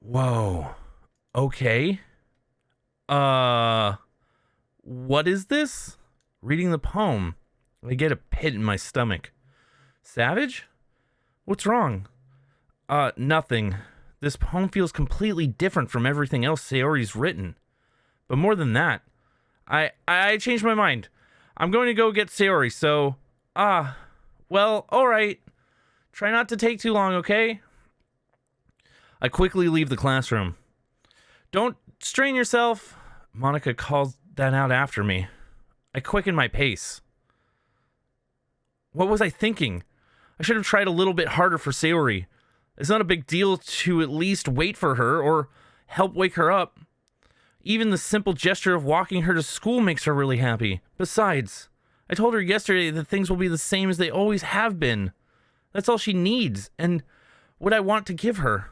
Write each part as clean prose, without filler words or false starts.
Whoa. Okay. What is this? Reading the poem. I get a pit in my stomach. Savage? What's wrong? Nothing. This poem feels completely different from everything else Sayori's written. But more than that, I changed my mind. I'm going to go get Sayori, so... well, alright. Try not to take too long, okay? I quickly leave the classroom. Don't strain yourself. Monica calls that out after me. I quicken my pace. What was I thinking? I should have tried a little bit harder for Sayori. It's not a big deal to at least wait for her or help wake her up. Even the simple gesture of walking her to school makes her really happy. Besides, I told her yesterday that things will be the same as they always have been. That's all she needs, and what I want to give her.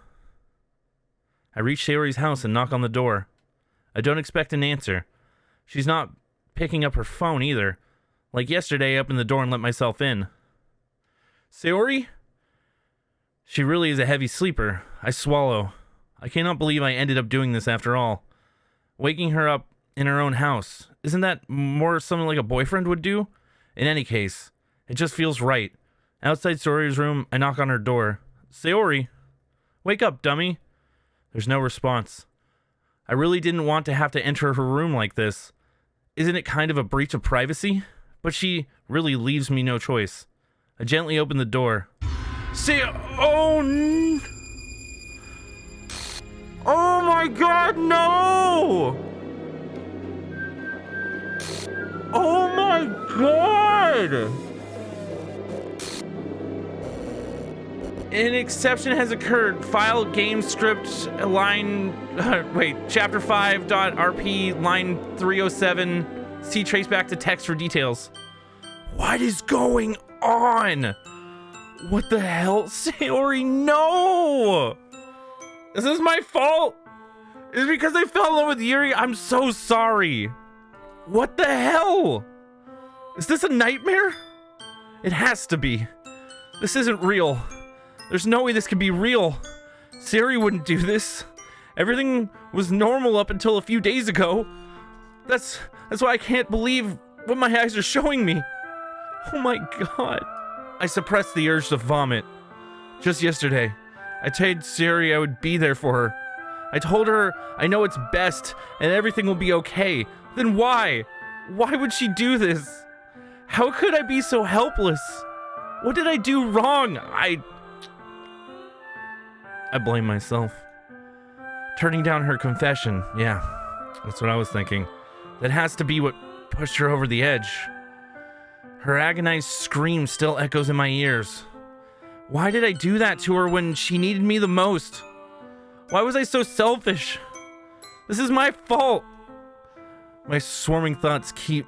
I reach Sayori's house and knock on the door. I don't expect an answer. She's not picking up her phone either. Like yesterday, I opened the door and let myself in. Sayori? She really is a heavy sleeper. I swallow. I cannot believe I ended up doing this after all. Waking her up in her own house. Isn't that more something like a boyfriend would do? In any case, it just feels right. Outside Sayori's room, I knock on her door. Sayori? Wake up, dummy. There's no response. I really didn't want to have to enter her room like this. Isn't it kind of a breach of privacy? But she really leaves me no choice. I gently open the door. Oh my god, no! Oh my god! An exception has occurred. File game script line... chapter 5.rp line 307. See traceback to text for details. What is going on? What the hell? Sayori, no! This is my fault! It's because I fell in love with Yuri. I'm so sorry. What the hell? Is this a nightmare? It has to be. This isn't real. There's no way this can be real. Sayori wouldn't do this. Everything was normal up until a few days ago. That's why I can't believe what my eyes are showing me. Oh my god. I suppressed the urge to vomit. Just yesterday, I told Sayori I would be there for her. I told her I know it's best and everything will be okay. Then why? Why would she do this? How could I be so helpless? What did I do wrong? I blame myself. Turning down her confession. Yeah, that's what I was thinking. That has to be what pushed her over the edge. Her agonized scream still echoes in my ears. Why did I do that to her when she needed me the most? Why was I so selfish? This is my fault. My swarming thoughts keep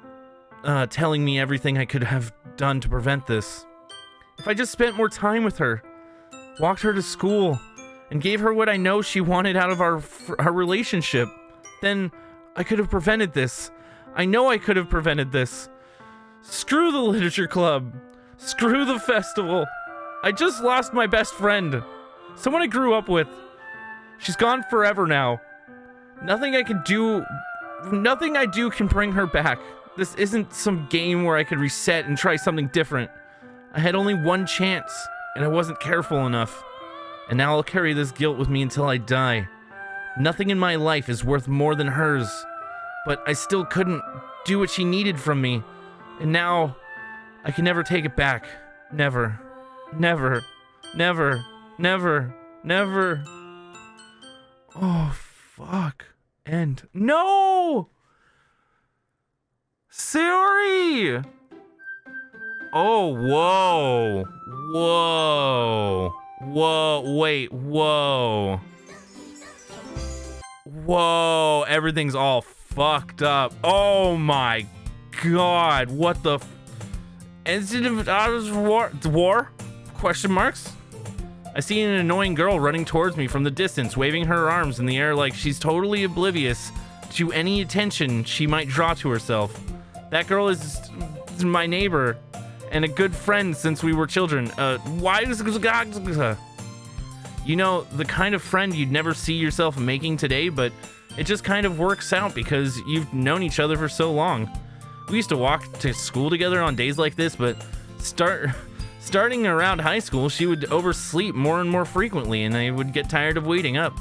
telling me everything I could have done to prevent this. If I just spent more time with her, walked her to school, and gave her what I know she wanted out of our relationship, then I could have prevented this. I know I could have prevented this. Screw the literature club. Screw the festival. I just lost my best friend. Someone I grew up with. She's gone forever now. Nothing I do can bring her back. This isn't some game where I could reset and try something different. I had only one chance, and I wasn't careful enough. And now I'll carry this guilt with me until I die. Nothing in my life is worth more than hers. But I still couldn't do what she needed from me. And now, I can never take it back. Never. Never. Never. Never. Never. Oh, fuck. End. No! Sayori! Oh, whoa. Whoa. Whoa. Wait, whoa. Whoa. Everything's all fucked up. Oh my god. What the Incident of war? Question marks? I see an annoying girl running towards me from the distance, waving her arms in the air like she's totally oblivious to any attention she might draw to herself. That girl is my neighbor and a good friend since we were children. Why does You know, the kind of friend you'd never see yourself making today, but it just kind of works out because you've known each other for so long. We used to walk to school together on days like this, but starting around high school, she would oversleep more and more frequently, and I would get tired of waiting up.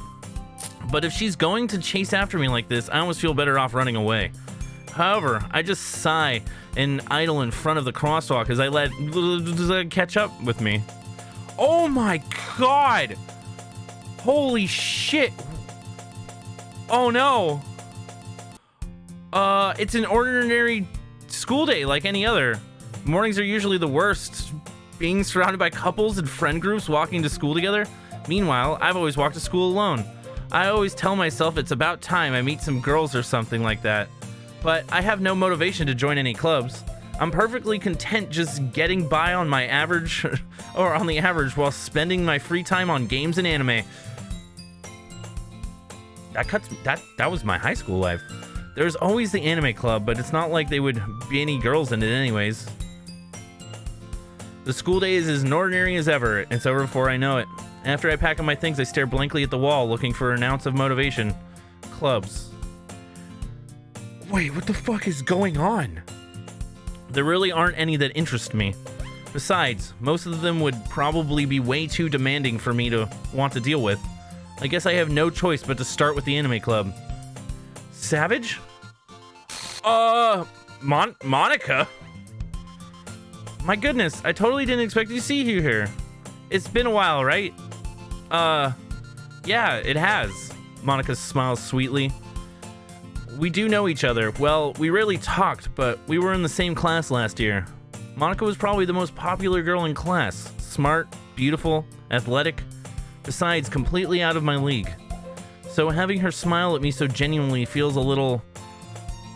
But if she's going to chase after me like this, I almost feel better off running away. However, I just sigh and idle in front of the crosswalk as I let catch up with me. Oh my god! Holy shit! Oh no! It's an ordinary school day like any other. Mornings are usually the worst, being surrounded by couples and friend groups walking to school together. Meanwhile, I've always walked to school alone. I always tell myself it's about time I meet some girls or something like that. But I have no motivation to join any clubs. I'm perfectly content just getting by on my average, or on the average, while spending my free time on games and anime. That was my high school life. There's always the anime club, but it's not like they would be any girls in it anyways. The school day is as ordinary as ever. It's over before I know it. After I pack up my things, I stare blankly at the wall, looking for an ounce of motivation. Clubs. Wait, what the fuck is going on? There really aren't any that interest me. Besides, most of them would probably be way too demanding for me to want to deal with. I guess I have no choice but to start with the anime club. Savage? Monica? My goodness, I totally didn't expect to see you here. It's been a while, right? Yeah, it has. Monica smiles sweetly. We do know each other. Well, we rarely talked, but we were in the same class last year. Monica was probably the most popular girl in class. Smart, beautiful, athletic. Besides, completely out of my league. So having her smile at me so genuinely feels a little...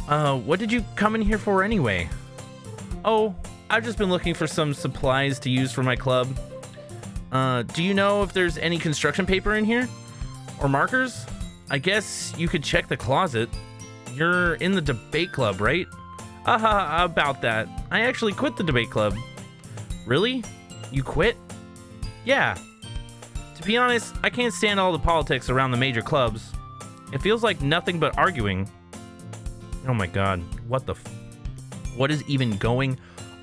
what did you come in here for anyway? Oh, I've just been looking for some supplies to use for my club. Do you know if there's any construction paper in here? Or markers? I guess you could check the closet. You're in the debate club, right? About that. I actually quit the debate club. Really? You quit? Yeah. To be honest, I can't stand all the politics around the major clubs. It feels like nothing but arguing. Oh my god. What is even going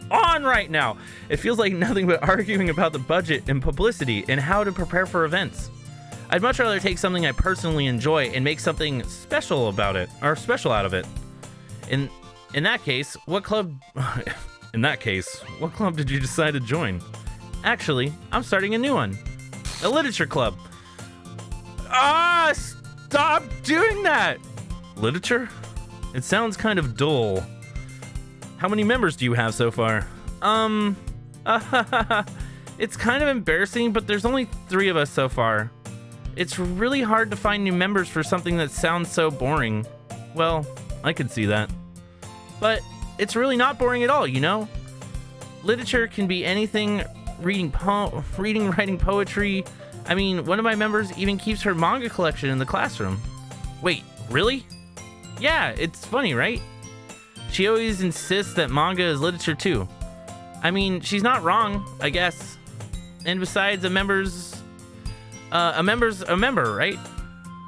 on right now? It feels like nothing but arguing about the budget and publicity and how to prepare for events. I'd much rather take something I personally enjoy and make something special about it, or special out of it. In that case, what club did you decide to join? Actually, I'm starting a new one. A literature club. Stop doing that! Literature? It sounds kind of dull. How many members do you have so far? It's kind of embarrassing, but there's only 3 of us so far. It's really hard to find new members for something that sounds so boring. Well, I could see that. But it's really not boring at all, you know? Literature can be anything, reading, writing poetry. I mean, one of my members even keeps her manga collection in the classroom. Wait, really? Yeah, it's funny, right? She always insists that manga is literature too. I mean, she's not wrong, I guess. And besides, a member's a member, right?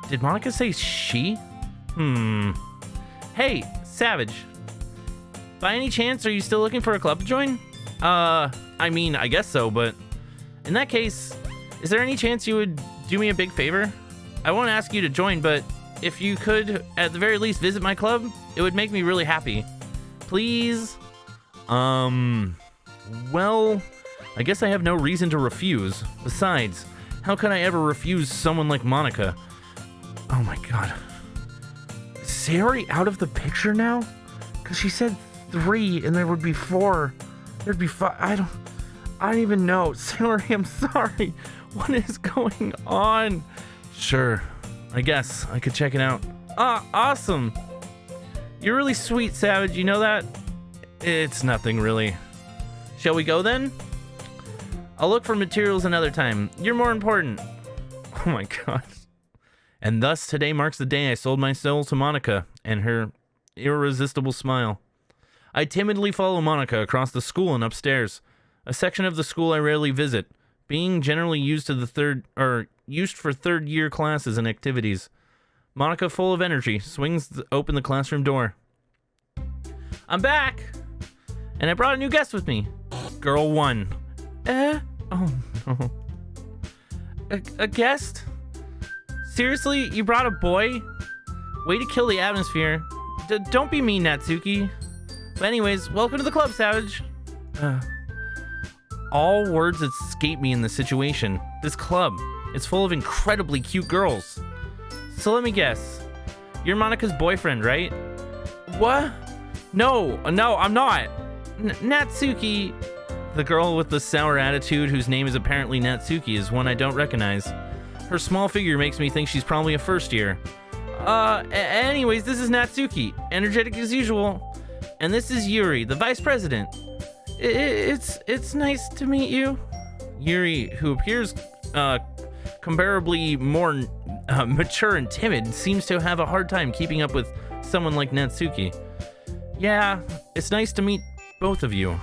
Did Monica say she? Hey, Savage. By any chance, are you still looking for a club to join? I mean, I guess so, but in that case, is there any chance you would do me a big favor? I won't ask you to join, but if you could, at the very least, visit my club, it would make me really happy. Please? Well, I guess I have no reason to refuse. Besides, how could I ever refuse someone like Monica? Oh my god. Is Sayori out of the picture now? Because she said 3 and there would be 4. There'd be 5. I don't even know. Sayori, I'm sorry. What is going on? Sure. I guess I could check it out. Awesome. You're really sweet, Savage. You know that? It's nothing, really. Shall we go then? I'll look for materials another time. You're more important. Oh my god. And thus, today marks the day I sold my soul to Monica and her irresistible smile. I timidly follow Monica across the school and upstairs, a section of the school I rarely visit, being generally used to the third used for third-year classes and activities. Monica, full of energy, swings open the classroom door. I'm back! And I brought a new guest with me. Girl 1. Oh no. A guest? Seriously? You brought a boy? Way to kill the atmosphere. Don't be mean, Natsuki. But anyways, welcome to the club, Savage. All words escape me in this situation. This club, it's full of incredibly cute girls. So let me guess. You're Monica's boyfriend, right? What? No, I'm not. Natsuki. The girl with the sour attitude, whose name is apparently Natsuki, is one I don't recognize. Her small figure makes me think she's probably a first year. Anyways, this is Natsuki, energetic as usual. And this is Yuri, the vice president. It's nice to meet you. Yuri, who appears comparably more mature and timid, seems to have a hard time keeping up with someone like Natsuki. Yeah, it's nice to meet both of you.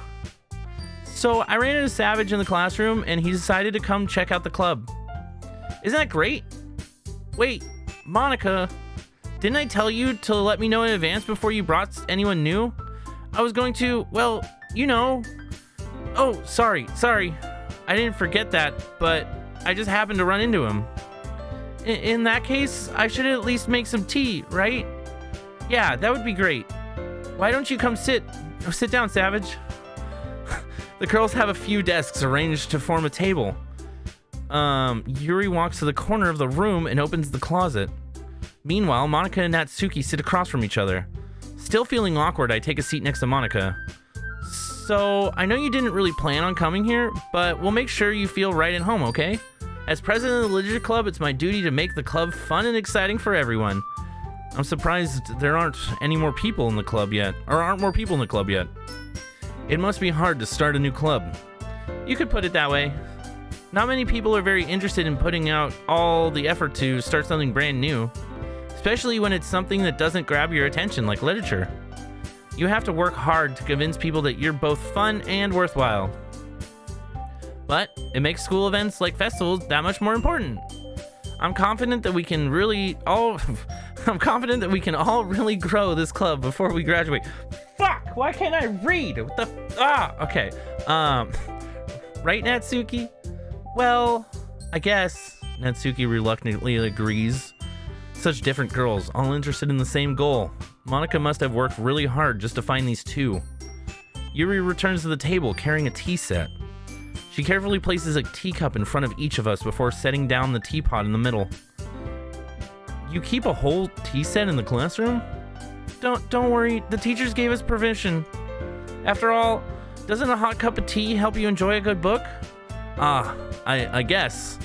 So I ran into Savage in the classroom, and he decided to come check out the club. Isn't that great? Wait, Monica, didn't I tell you to let me know in advance before you brought anyone new? I was going to, well, you know. Oh, sorry. I didn't forget that, but I just happened to run into him. In that case, I should at least make some tea, right? Yeah, that would be great. Why don't you come sit down, Savage? The girls have a few desks arranged to form a table. Yuri walks to the corner of the room and opens the closet. Meanwhile, Monica and Natsuki sit across from each other. Still feeling awkward, I take a seat next to Monica. So, I know you didn't really plan on coming here, but we'll make sure you feel right at home, okay? As president of the Literature Club, it's my duty to make the club fun and exciting for everyone. I'm surprised there aren't more people in the club yet. It must be hard to start a new club. You could put it that way. Not many people are very interested in putting out all the effort to start something brand new, especially when it's something that doesn't grab your attention like literature. You have to work hard to convince people that you're both fun and worthwhile. But it makes school events like festivals that much more important. I'm confident that we can all really grow this club before we graduate. Fuck! Why can't I read? What the? Okay. Right, Natsuki? Well, I guess. Natsuki reluctantly agrees. Such different girls, all interested in the same goal. Monica must have worked really hard just to find these two. Yuri returns to the table carrying a tea set. She carefully places a teacup in front of each of us before setting down the teapot in the middle. You keep a whole tea set in the classroom? Don't worry, the teachers gave us permission. After all, doesn't a hot cup of tea help you enjoy a good book? I guess.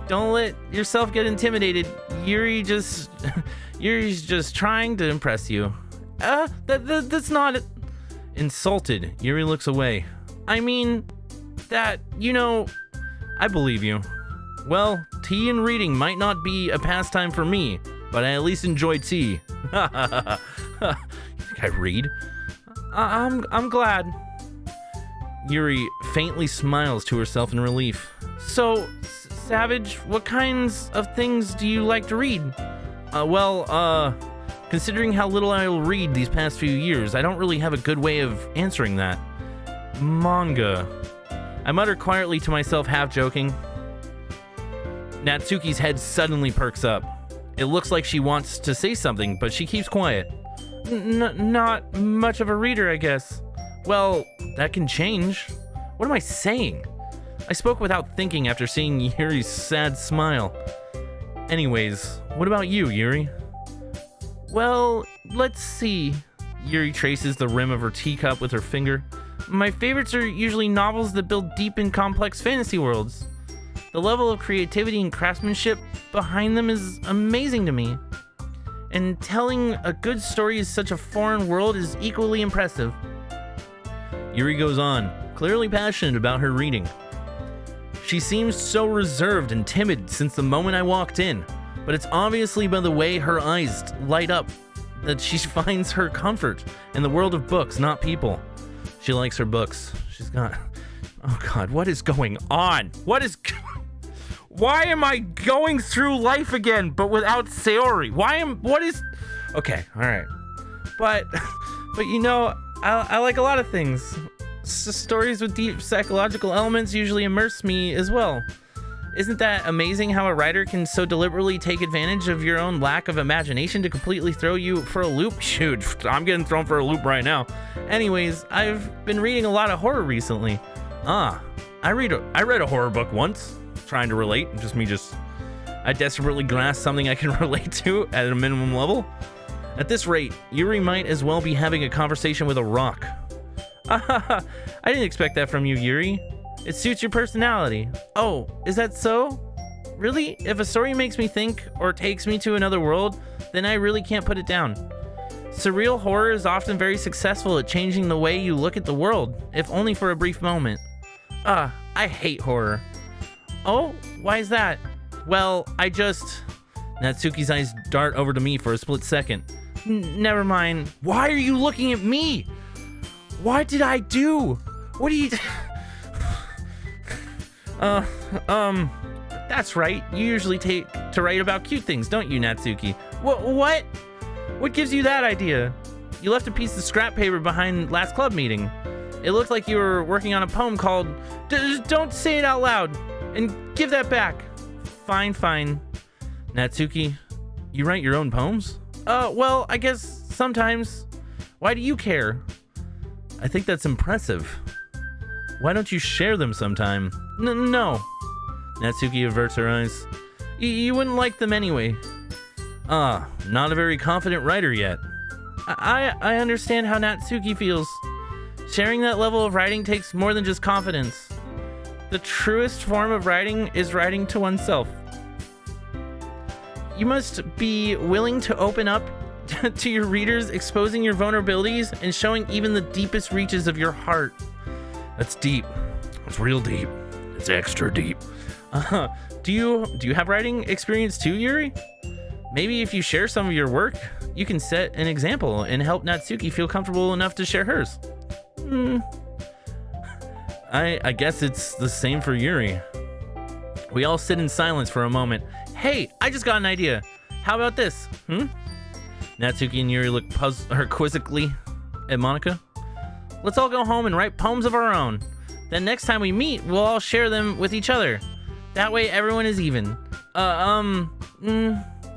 Don't let yourself get intimidated. Yuri's just trying to impress you. That's not it. Insulted, Yuri looks away. I mean, that, I believe you. Well, tea and reading might not be a pastime for me, but I at least enjoy tea. You think I read? I'm glad. Yuri faintly smiles to herself in relief. So, Savage, what kinds of things do you like to read? Considering how little I'll read these past few years, I don't really have a good way of answering that. Manga. I mutter quietly to myself, half joking. Natsuki's head suddenly perks up. It looks like she wants to say something, but she keeps quiet. Not much of a reader, I guess. Well, that can change. What am I saying? I spoke without thinking after seeing Yuri's sad smile. Anyways, what about you, Yuri? Well, let's see. Yuri traces the rim of her teacup with her finger. My favorites are usually novels that build deep and complex fantasy worlds. The level of creativity and craftsmanship behind them is amazing to me. And telling a good story in such a foreign world is equally impressive. Yuri goes on, clearly passionate about her reading. She seems so reserved and timid since the moment I walked in, but it's obviously by the way her eyes light up that she finds her comfort in the world of books, not people. She likes her books. She's got... Oh God, what is going on? Why am I going through life again, but without Sayori? Okay, alright. But you know, I like a lot of things. Stories with deep psychological elements usually immerse me as well. Isn't that amazing how a writer can so deliberately take advantage of your own lack of imagination to completely throw you for a loop? Shoot, I'm getting thrown for a loop right now. Anyways, I've been reading a lot of horror recently. I read a horror book once, trying to relate. I desperately grasp something I can relate to at a minimum level. At this rate, Yuri might as well be having a conversation with a rock. I didn't expect that from you, Yuri. It suits your personality. Oh, is that so? Really? If a story makes me think or takes me to another world, then I really can't put it down. Surreal horror is often very successful at changing the way you look at the world, if only for a brief moment. I hate horror. Oh, why is that? Well, Natsuki's eyes dart over to me for a split second. Never mind. Why are you looking at me? What did I do? What do you... That's right. You usually take to write about cute things, don't you, Natsuki? What? What gives you that idea? You left a piece of scrap paper behind last club meeting. It looked like you were working on a poem called Don't Say It Out Loud, and give that back. Fine. Natsuki, you write your own poems? Well, I guess sometimes. Why do you care? I think that's impressive. Why don't you share them sometime? No. Natsuki averts her eyes. You wouldn't like them anyway. Not a very confident writer yet. I understand how Natsuki feels. Sharing that level of writing takes more than just confidence. The truest form of writing is writing to oneself. You must be willing to open up to your readers, exposing your vulnerabilities and showing even the deepest reaches of your heart. That's deep. It's real deep. It's extra deep. Do you have writing experience too, Yuri? Maybe if you share some of your work, you can set an example and help Natsuki feel comfortable enough to share hers. I guess it's the same for Yuri. We all sit in silence for a moment. Hey, I just got an idea. How about this? Natsuki and Yuri look quizzically at Monika. Let's all go home and write poems of our own. Then next time we meet, we'll all share them with each other. That way everyone is even. I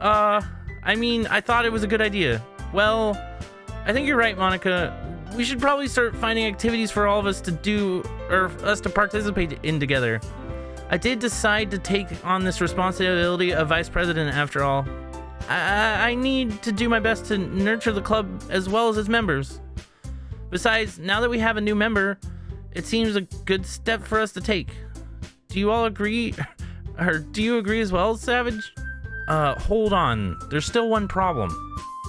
thought it was a good idea. Well, I think you're right, Monika. We should probably start finding activities for all of us to do, or us to participate in together. I did decide to take on this responsibility of vice president after all. I need to do my best to nurture the club as well as its members. Besides, now that we have a new member, it seems a good step for us to take. Do you all agree? Or do you agree as well, Savage? Hold on. There's still one problem.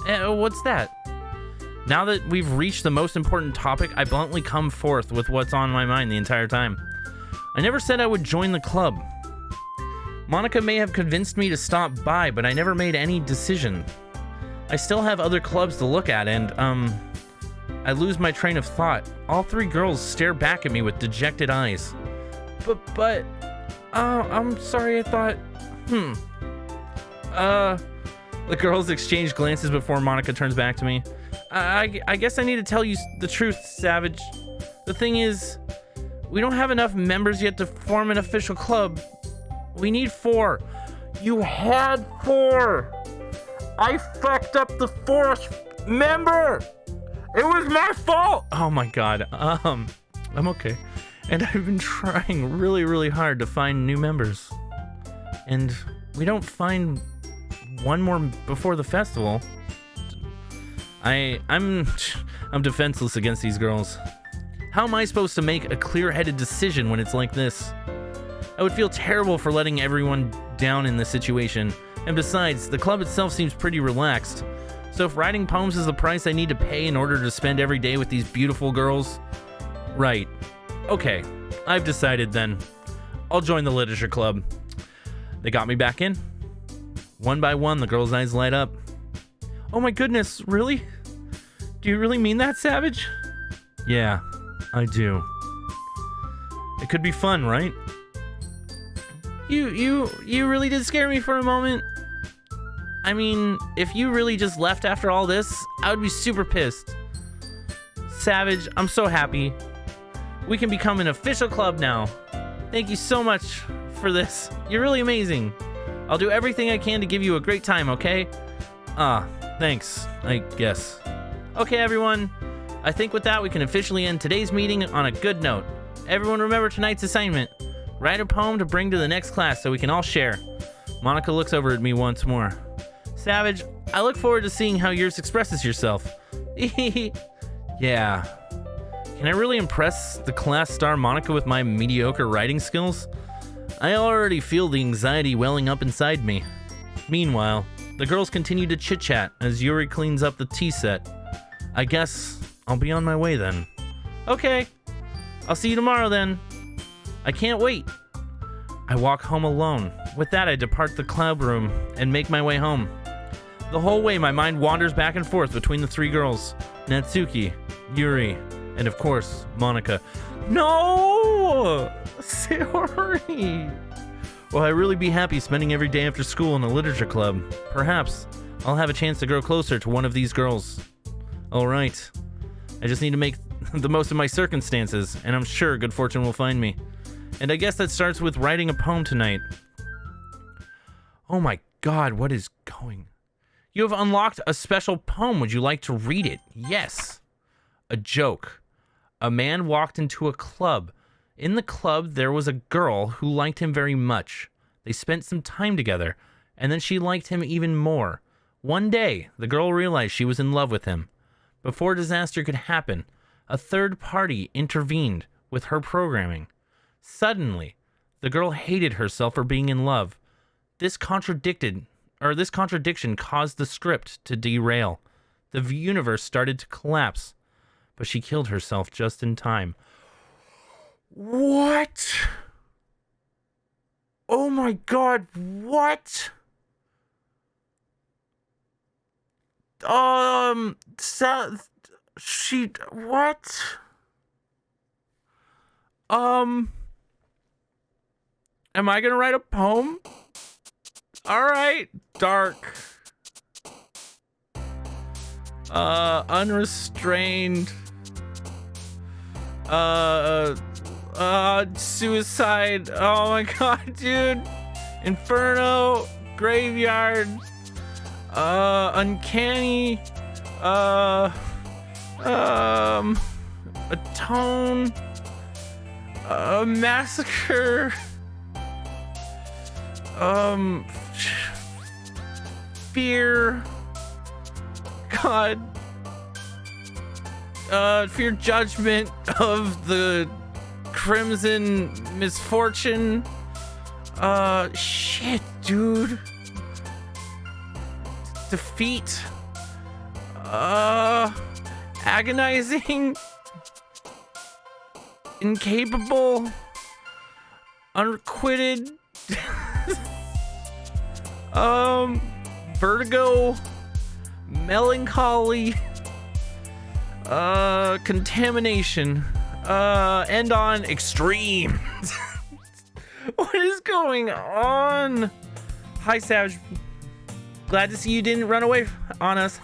What's that? Now that we've reached the most important topic, I bluntly come forth with what's on my mind the entire time. I never said I would join the club. Monika may have convinced me to stop by, but I never made any decision. I still have other clubs to look at, and, I lose my train of thought. All three girls stare back at me with dejected eyes. But, I'm sorry, I thought, The girls exchange glances before Monika turns back to me. I guess I need to tell you the truth, Savage. The thing is, we don't have enough members yet to form an official club. We need 4. You had 4. I fucked up the 4th member. It was my fault. Oh my god. I'm okay. And I've been trying really, really hard to find new members. And we don't find one more before the festival. I'm defenseless against these girls. How am I supposed to make a clear-headed decision when it's like this? I would feel terrible for letting everyone down in this situation. And besides, the club itself seems pretty relaxed. So if writing poems is the price I need to pay in order to spend every day with these beautiful girls... Right. Okay, I've decided then. I'll join the literature club. They got me back in. One by one, the girls' eyes light up. Oh my goodness, really? Do you really mean that, Savage? Yeah, I do. It could be fun, right? You really did scare me for a moment. I mean, if you really just left after all this, I would be super pissed. Savage, I'm so happy. We can become an official club now. Thank you so much for this. You're really amazing. I'll do everything I can to give you a great time, okay? Thanks, I guess. Okay, everyone. I think with that, we can officially end today's meeting on a good note. Everyone remember tonight's assignment. Write a poem to bring to the next class so we can all share. Monica looks over at me once more. Savage, I look forward to seeing how yours expresses yourself. Yeah. Can I really impress the class star Monica with my mediocre writing skills? I already feel the anxiety welling up inside me. Meanwhile, the girls continue to chit-chat as Yuri cleans up the tea set. I guess I'll be on my way then. Okay, I'll see you tomorrow then. I can't wait. I walk home alone. With that, I depart the club room and make my way home. The whole way, my mind wanders back and forth between the three girls, Natsuki, Yuri, and of course, Monica. No! Sorry! Will I really be happy spending every day after school in a literature club? Perhaps I'll have a chance to grow closer to one of these girls. Alright. I just need to make the most of my circumstances, and I'm sure good fortune will find me. And I guess that starts with writing a poem tonight. Oh my god, what is going? You have unlocked a special poem. Would you like to read it? Yes. A joke. A man walked into a club. In the club, there was a girl who liked him very much. They spent some time together, and then she liked him even more. One day, the girl realized she was in love with him. Before disaster could happen, a third party intervened with her programming. Suddenly, the girl hated herself for being in love. This contradiction caused the script to derail. The universe started to collapse, but she killed herself just in time. What? Oh my god, what? What? Am I gonna write a poem? Alright, dark. Unrestrained. Suicide. Oh my god, dude. Inferno. Graveyard. Uncanny. Atone. Massacre. Fear. God. Fear judgment of the Crimson Misfortune. Shit, dude. Defeat. Agonizing. Incapable. Unrequited. Vertigo. Melancholy. Contamination. End on extreme. What is going on? Hi, Savage. Glad to see you didn't run away on us.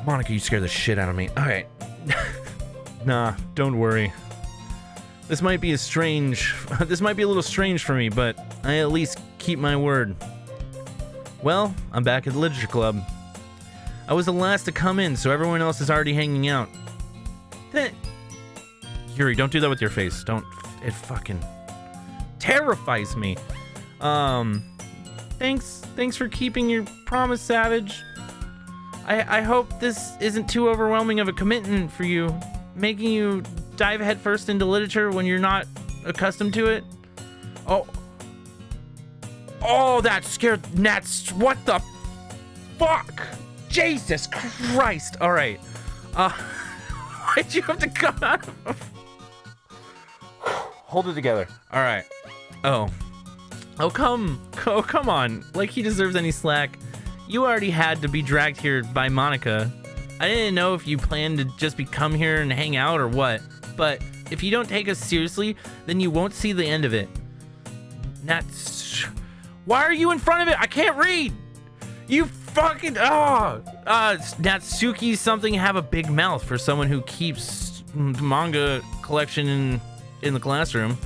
Monica, you scared the shit out of me. Alright. Nah, don't worry. This might be a little strange for me, but I at least keep my word. Well, I'm back at the Literature Club. I was the last to come in, so everyone else is already hanging out. Yuri, don't do that with your face. Don't. It fucking terrifies me. Thanks for keeping your promise, Savage. I hope this isn't too overwhelming of a commitment for you, making you dive headfirst into literature when you're not accustomed to it. Oh, that scared Nats. What the fuck? Jesus Christ. All right. Why'd you have to come out of... Hold it together. All right. Oh, come on. Like he deserves any slack. You already had to be dragged here by Monica. I didn't know if you planned to just come here and hang out or what, but If you don't take us seriously, then you won't see the end of it. Why are you in front of it? I can't read. You fucking Natsuki something have a big mouth for someone who keeps manga collection in the classroom.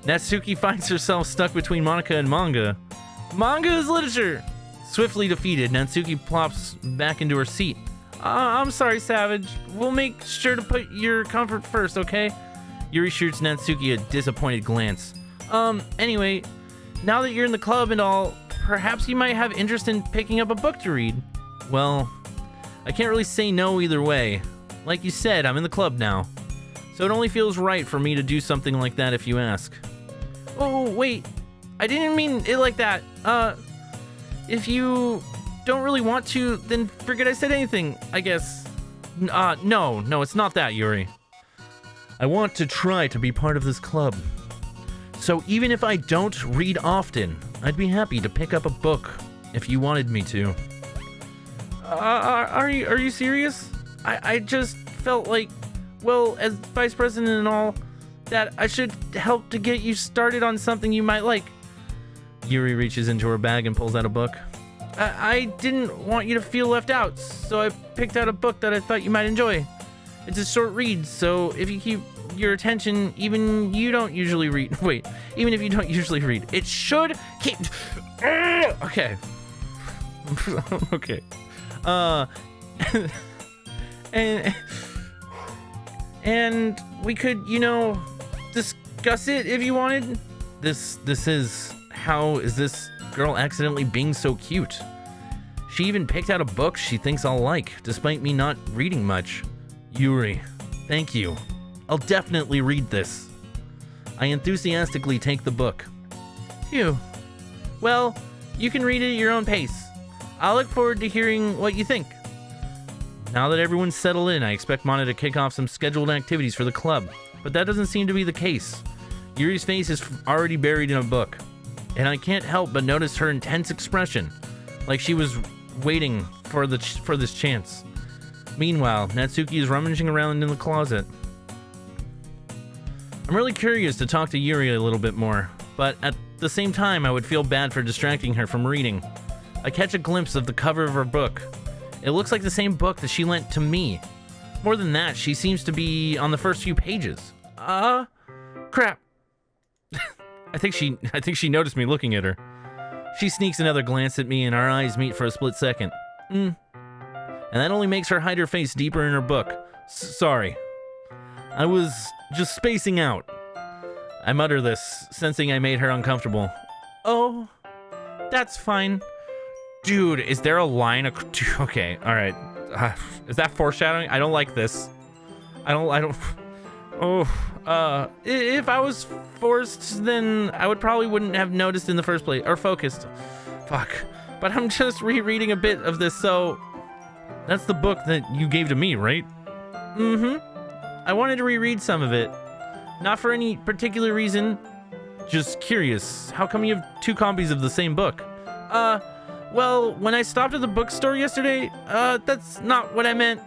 Natsuki finds herself stuck between Monica and manga. Manga is literature. Swiftly defeated, Natsuki plops back into her seat. I'm sorry, Savage. We'll make sure to put your comfort first, okay? Yuri shoots Natsuki a disappointed glance. Anyway, now that you're in the club and all, perhaps you might have interest in picking up a book to read. Well, I can't really say no either way. Like you said, I'm in the club now. So it only feels right for me to do something like that if you ask. Oh, wait. I didn't mean it like that. If you don't really want to, then forget I said anything, I guess. No, it's not that, Yuri. I want to try to be part of this club. So even if I don't read often, I'd be happy to pick up a book if you wanted me to. Are you serious? I just felt like, well, as vice president and all, that I should help to get you started on something you might like. Yuri reaches into her bag and pulls out a book. I didn't want you to feel left out, so I picked out a book that I thought you might enjoy. It's a short read, so if you keep your attention, even if you don't usually read, it should keep... Okay. Okay. And we could, discuss it if you wanted. How is this girl accidentally being so cute? She even picked out a book she thinks I'll like, despite me not reading much. Yuri, thank you. I'll definitely read this. I enthusiastically take the book. Phew. Well, you can read it at your own pace. I'll look forward to hearing what you think. Now that everyone's settled in, I expect Mana to kick off some scheduled activities for the club, but that doesn't seem to be the case. Yuri's face is already buried in a book, and I can't help but notice her intense expression, like she was waiting for this chance. Meanwhile, Natsuki is rummaging around in the closet. I'm really curious to talk to Yuri a little bit more, but at the same time I would feel bad for distracting her from reading. I catch a glimpse of the cover of her book. It looks like the same book that she lent to me. More than that, she seems to be on the first few pages. Crap. I think she noticed me looking at her. She sneaks another glance at me and our eyes meet for a split second. And that only makes her hide her face deeper in her book. Sorry. I was just spacing out. I mutter this, sensing I made her uncomfortable. Oh, that's fine. Dude, is there a line? Okay, all right. Is that foreshadowing? I don't like this. I don't. Oh, if I was forced, then I wouldn't have noticed in the first place, or focused. Fuck. But I'm just rereading a bit of this, so that's the book that you gave to me, right? I wanted to reread some of it. Not for any particular reason. Just curious. How come you have 2 copies of the same book? Well, when I stopped at the bookstore yesterday, that's not what I meant.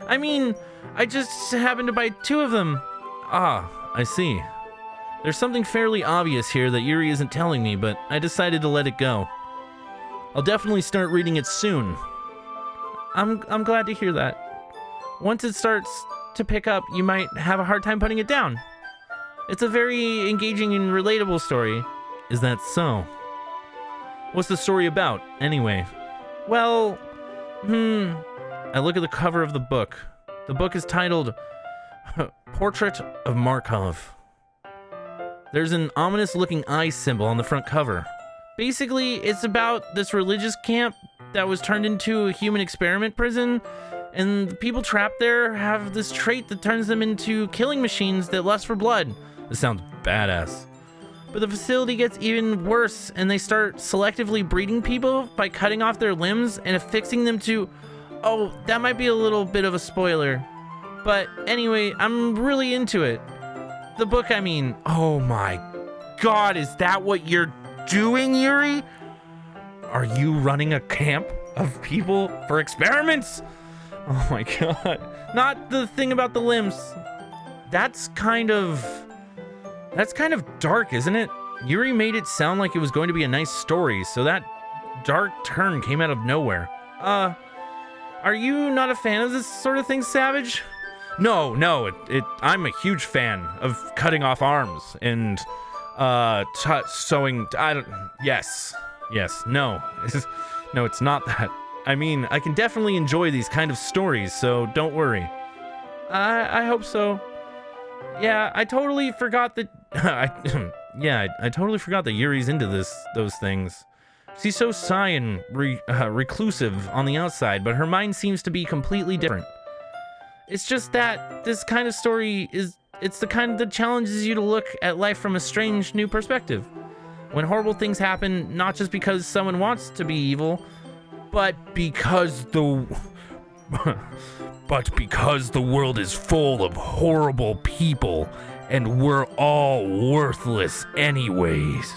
I mean, I just happened to buy 2 of them. Ah, I see. There's something fairly obvious here that Yuri isn't telling me, but I decided to let it go. I'll definitely start reading it soon. I'm glad to hear that. Once it starts to pick up, you might have a hard time putting it down. It's a very engaging and relatable story. Is that so? What's the story about, anyway? Well, I look at the cover of the book. The book is titled Portrait of Markov. There's an ominous-looking eye symbol on the front cover. Basically, it's about this religious camp that was turned into a human experiment prison, and the people trapped there have this trait that turns them into killing machines that lust for blood. This sounds badass. But the facility gets even worse, and they start selectively breeding people by cutting off their limbs and affixing them to... Oh, that might be a little bit of a spoiler. But anyway, I'm really into it. The book, I mean. Oh my god, is that what you're doing, Yuri? Are you running a camp of people for experiments? Oh my god. Not the thing about the limbs. That's kind of dark, isn't it? Yuri made it sound like it was going to be a nice story, so that dark turn came out of nowhere. Are you not a fan of this sort of thing, Savage? No, I'm a huge fan of cutting off arms and sewing. Yes, no, no, it's not that. I mean, I can definitely enjoy these kind of stories, so don't worry. I hope so. Yeah, I totally forgot that. I totally forgot that Yuri's into those things. She's so shy and reclusive on the outside, but her mind seems to be completely different. It's just that this kind of story it's the kind that challenges you to look at life from a strange new perspective. When horrible things happen, not just because someone wants to be evil, but because the world is full of horrible people and we're all worthless anyways.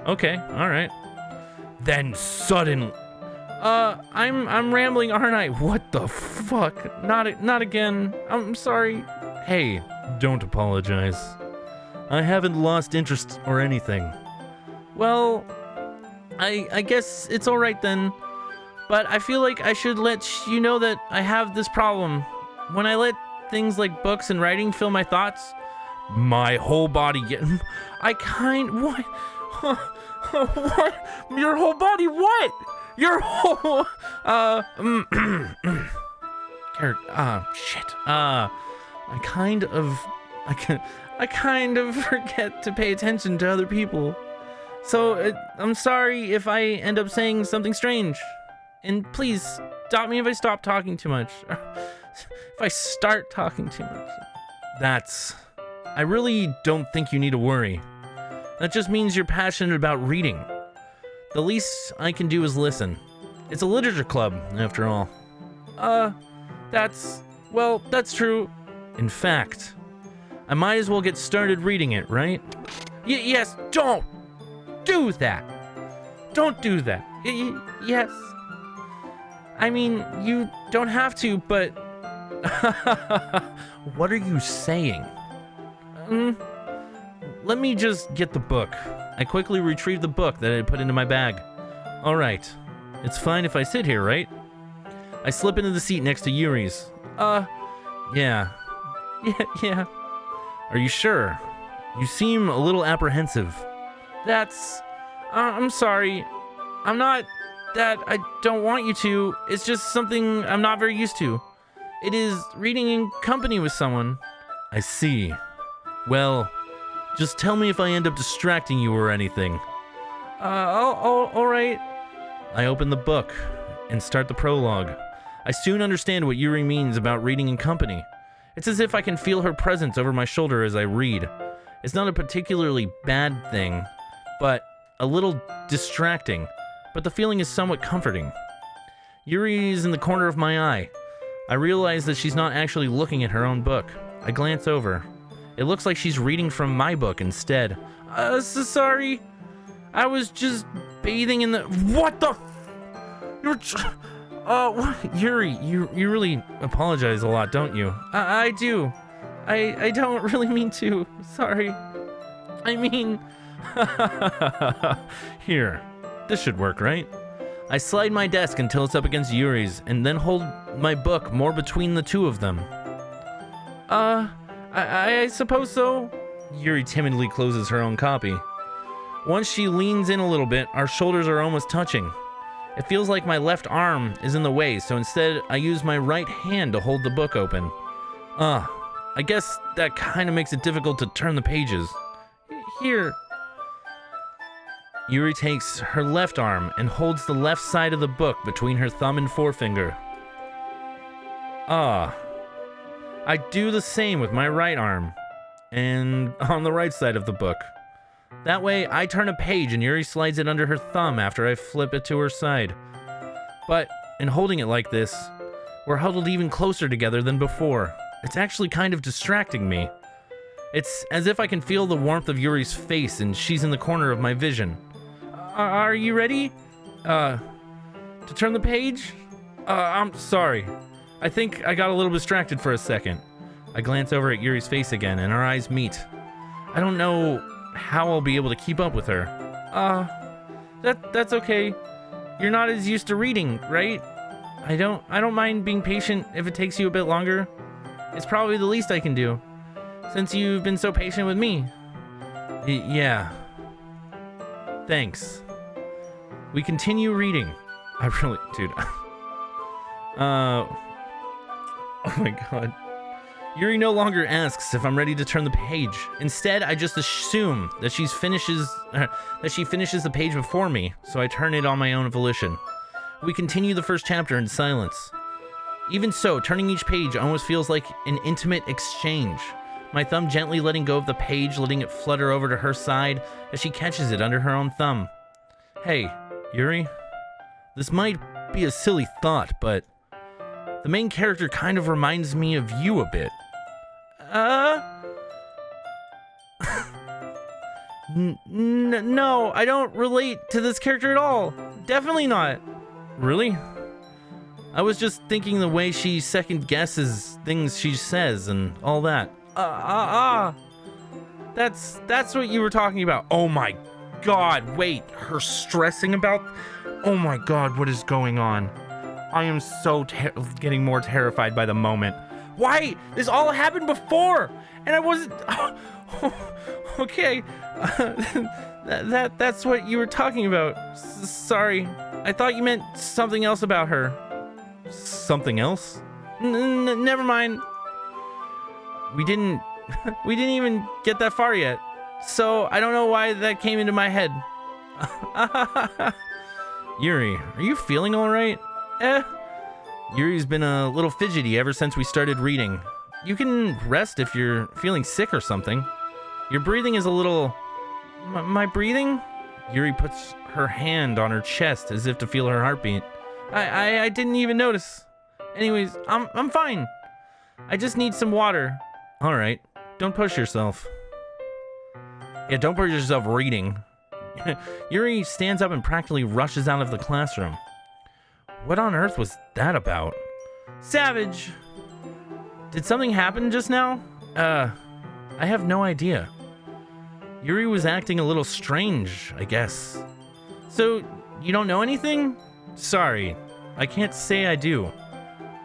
Okay, all right. Then suddenly, I'm rambling, aren't I? What the fuck? Not again. I'm sorry. Hey, don't apologize. I haven't lost interest or anything. Well, I guess it's all right then. But I feel like I should let you know that I have this problem. When I let things like books and writing fill my thoughts, my whole body what? What? Your whole body what? Your whole shit. I kind of forget to pay attention to other people. So I'm sorry if I end up saying something strange. And please stop me if I stop talking too much. If I start talking too much. I really don't think you need to worry. That just means you're passionate about reading. The least I can do is listen. It's a literature club, after all. That's true. In fact, I might as well get started reading it, right? Yes, don't do that. Don't do that. Yes. I mean, you don't have to, but... What are you saying? Let me just get the book. I quickly retrieved the book that I had put into my bag. All right. It's fine if I sit here, right? I slip into the seat next to Yuri's. Yeah. Yeah. Are you sure? You seem a little apprehensive. I'm sorry. I'm not that I don't want you to. It's just something I'm not very used to. It is reading in company with someone. I see. Well, just tell me if I end up distracting you or anything. All right. I open the book and start the prologue. I soon understand what Yuri means about reading in company. It's as if I can feel her presence over my shoulder as I read. It's not a particularly bad thing, but a little distracting, but the feeling is somewhat comforting. Yuri is in the corner of my eye. I realize that she's not actually looking at her own book. I glance over. It looks like she's reading from my book instead. So sorry. I was just bathing in the... What the... Yuri, you really apologize a lot, don't you? I do. I don't really mean to. Sorry. I mean... Here. This should work, right? I slide my desk until it's up against Yuri's, and then hold my book more between the two of them. I suppose so. Yuri timidly closes her own copy. Once she leans in a little bit, our shoulders are almost touching. It feels like my left arm is in the way, so instead I use my right hand to hold the book open. I guess that kind of makes it difficult to turn the pages. Here. Yuri takes her left arm and holds the left side of the book between her thumb and forefinger. I do the same with my right arm and on the right side of the book. That way, I turn a page and Yuri slides it under her thumb after I flip it to her side. But in holding it like this, we're huddled even closer together than before. It's actually kind of distracting me. It's as if I can feel the warmth of Yuri's face and she's in the corner of my vision. Are you ready? To turn the page? I'm sorry. I think I got a little distracted for a second. I glance over at Yuri's face again, and our eyes meet. I don't know how I'll be able to keep up with her. That's okay. You're not as used to reading, right? I don't mind being patient if it takes you a bit longer. It's probably the least I can do, since you've been so patient with me. Yeah. Thanks. We continue reading. I really, dude. Oh my god. Yuri no longer asks if I'm ready to turn the page. Instead, I just assume that she finishes the page before me, so I turn it on my own volition. We continue the first chapter in silence. Even so, turning each page almost feels like an intimate exchange. My thumb gently letting go of the page, letting it flutter over to her side as she catches it under her own thumb. Hey, Yuri, this might be a silly thought, but the main character kind of reminds me of you a bit. No, I don't relate to this character at all. Definitely not. Really? I was just thinking the way she second guesses things she says and all that. That's what you were talking about. Oh my god, wait, her stressing about... Oh my god, what is going on? I am so getting more terrified by the moment. Why? This all happened before, and I wasn't... Okay, that's what you were talking about. Sorry, I thought you meant something else about her. Something else? Never mind. We didn't even get that far yet, so I don't know why that came into my head. Yuri, are you feeling all right? Yuri's been a little fidgety ever since we started reading. You can rest if you're feeling sick or something. Your breathing is a little... My breathing? Yuri puts her hand on her chest as if to feel her heartbeat. I didn't even notice. Anyways, I'm fine. I just need some water. All right, don't push yourself. Yeah, don't push yourself reading. Yuri stands up and practically rushes out of the classroom. What on earth was that about? Savage! Did something happen just now? I have no idea. Yuri was acting a little strange, I guess. So, you don't know anything? Sorry, I can't say I do.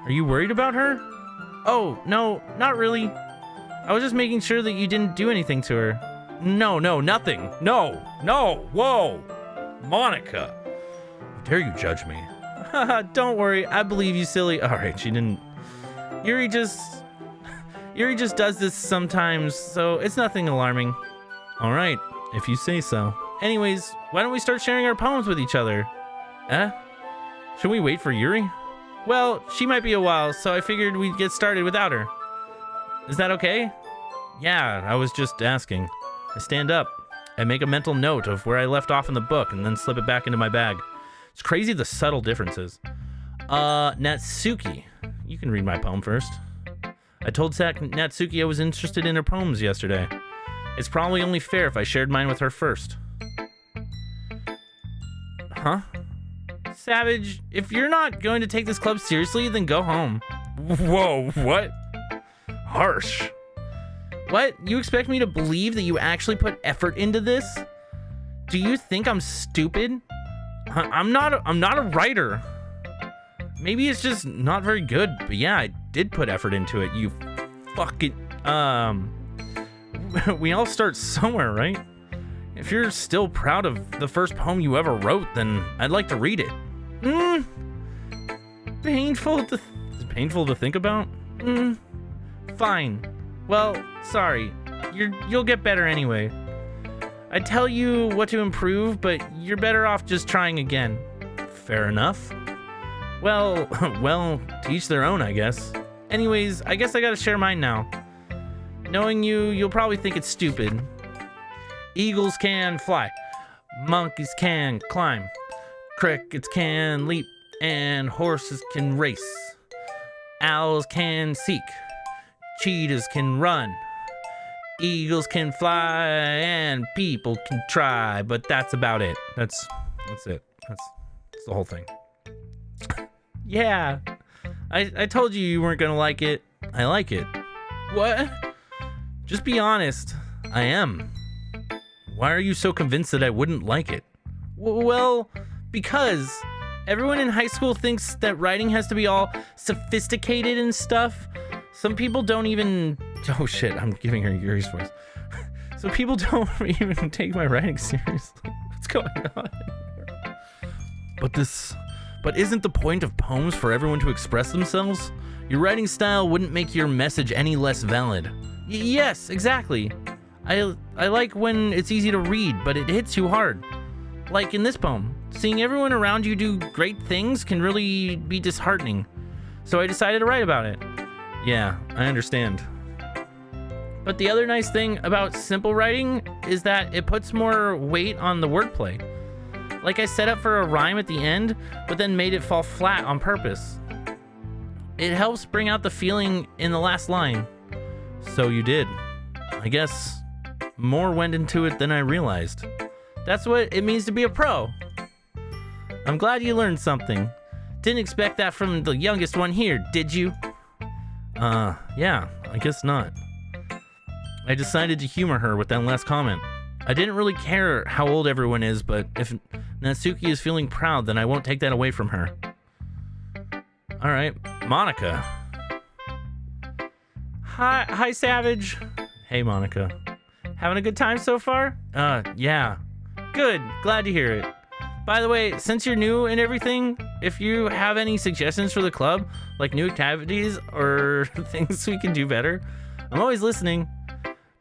Are you worried about her? Oh, no, not really. I was just making sure that you didn't do anything to her. No, nothing. No, whoa. Monica. How dare you judge me? Don't worry, I believe you, silly. Alright, she didn't... Yuri just does this sometimes, so it's nothing alarming. Alright, if you say so. Anyways, why don't we start sharing our poems with each other? Should we wait for Yuri? Well, she might be a while, so I figured we'd get started without her. Is that okay? Yeah, I was just asking. I stand up. I make a mental note of where I left off in the book and then slip it back into my bag. It's crazy the subtle differences. Natsuki. You can read my poem first. I told Natsuki I was interested in her poems yesterday. It's probably only fair if I shared mine with her first. Huh? Savage, if you're not going to take this club seriously, then go home. Whoa, what? Harsh. What? You expect me to believe that you actually put effort into this? Do you think I'm stupid? I'm not a writer. Maybe it's just not very good, but yeah, I did put effort into it, you fucking... We all start somewhere, right? If you're still proud of the first poem you ever wrote, then I'd like to read it. Painful to think about? Fine. Well, sorry. You'll get better anyway. I'd tell you what to improve, but you're better off just trying again. Fair enough. Well, to each their own, I guess. Anyways, I guess I gotta share mine now. Knowing you'll probably think it's stupid. Eagles can fly. Monkeys can climb. Crickets can leap. And horses can race. Owls can seek. Cheetahs can run. Eagles can fly. And people can try. But that's about it. That's it. That's the whole thing. Yeah. I told you weren't gonna like it. I like it. What? Just be honest. I am. Why are you so convinced that I wouldn't like it? Well, because everyone in high school thinks that writing has to be all sophisticated and stuff. Some people don't even... Oh shit, I'm giving her Yuri's voice. Some people don't even take my writing seriously. What's going on? But isn't the point of poems for everyone to express themselves? Your writing style wouldn't make your message any less valid. Yes, exactly. I like when it's easy to read, but it hits you hard. Like in this poem, seeing everyone around you do great things can really be disheartening. So I decided to write about it. Yeah, I understand. But the other nice thing about simple writing is that it puts more weight on the wordplay. Like I set up for a rhyme at the end, but then made it fall flat on purpose. It helps bring out the feeling in the last line. So you did. I guess more went into it than I realized. That's what it means to be a pro. I'm glad you learned something. Didn't expect that from the youngest one here, did you? Yeah, I guess not. I decided to humor her with that last comment. I didn't really care how old everyone is, but if Natsuki is feeling proud, then I won't take that away from her. Alright, Monica. Hi, Savage. Hey, Monica. Having a good time so far? Yeah. Good, glad to hear it. By the way, since you're new and everything, if you have any suggestions for the club, like new activities or things we can do better, I'm always listening.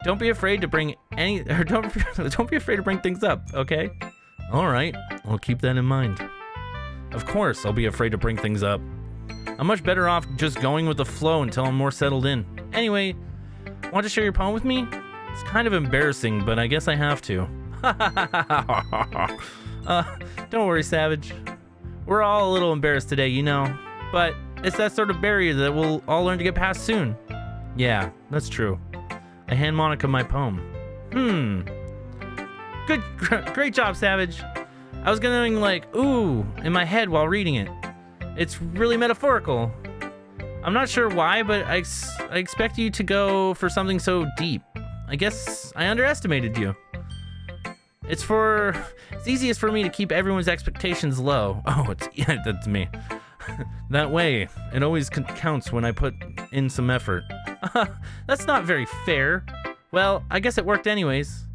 Don't be afraid to bring don't be afraid to bring things up, okay? All right, I'll keep that in mind. Of course, I'll be afraid to bring things up. I'm much better off just going with the flow until I'm more settled in. Anyway, want to share your poem with me? It's kind of embarrassing, but I guess I have to. Don't worry, Savage. We're all a little embarrassed today, you know, but it's that sort of barrier that we'll all learn to get past soon. Yeah, that's true. I hand Monica my poem. Great job, Savage. I was going like, ooh, in my head while reading it. It's really metaphorical. I'm not sure why, but I expect you to go for something so deep. I guess I underestimated you. It's easiest for me to keep everyone's expectations low. Oh, that's me. That way, it always counts when I put in some effort. That's not very fair. Well, I guess it worked anyways.